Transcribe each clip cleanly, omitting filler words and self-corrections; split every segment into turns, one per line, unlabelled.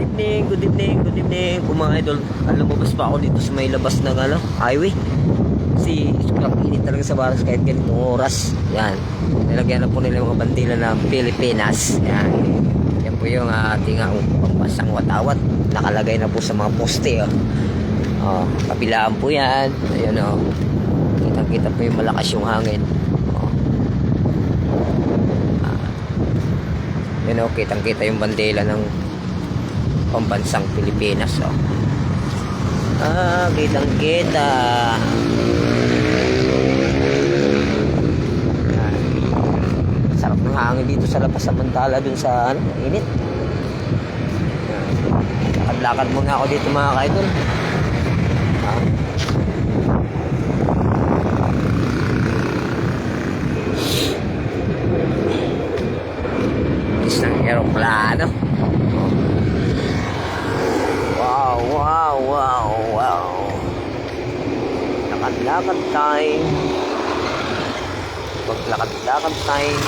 good evening po mga idol. Lumabas pa ako dito sa may labas ng highway. Kasi sobrang init talaga sa baras kahit ganitong oras. Yan. Nilagyan na po nila mga bandila ng Pilipinas. Yan. Yan po yung ating pampasang watawat. Nakalagay na po sa mga poste. Oh, kapilaan po yan. Ayun o. Kitang-kita po yung malakas yung hangin. Yun o, kitang-kita yung bandila ng pambansang Pilipinas. Kitang-kita. Sarap ng hangin dito sa labas, samantala dun sa init. Lakad-lakad muna ako dito mga kaidol. Isang aeroplano. Wow. Lakad-lakad time. Maglakad-lakad time.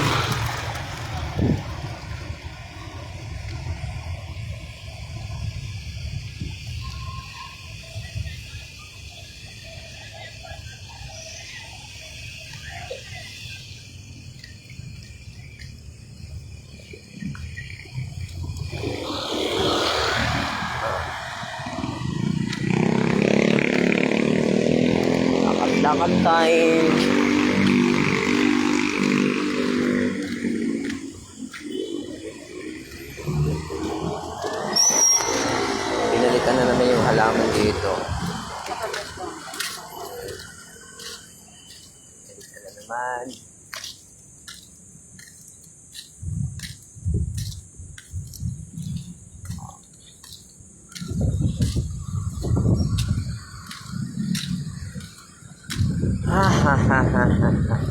Lakad time. Pinalitan na naman yung halaman dito. Pinalitan na naman.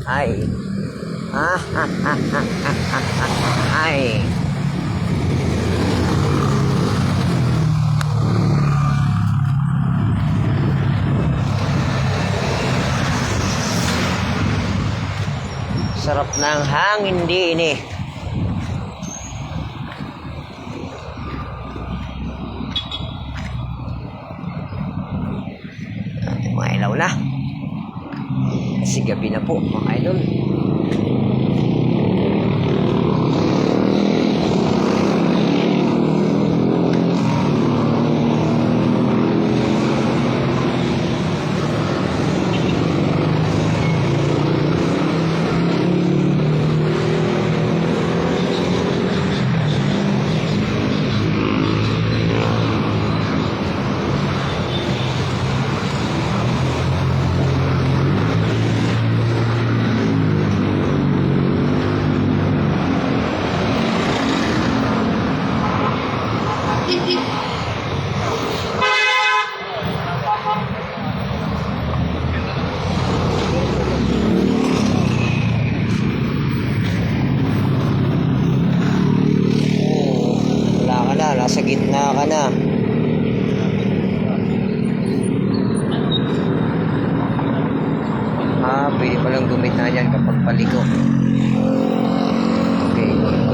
Ay. Ay. Sarap ng hangin din eh. Mga ilaw na. Kasi gabi na po mga idol. Nasa gitna ka na. Pwede palang gumita yan kapag paligo. Okay, good.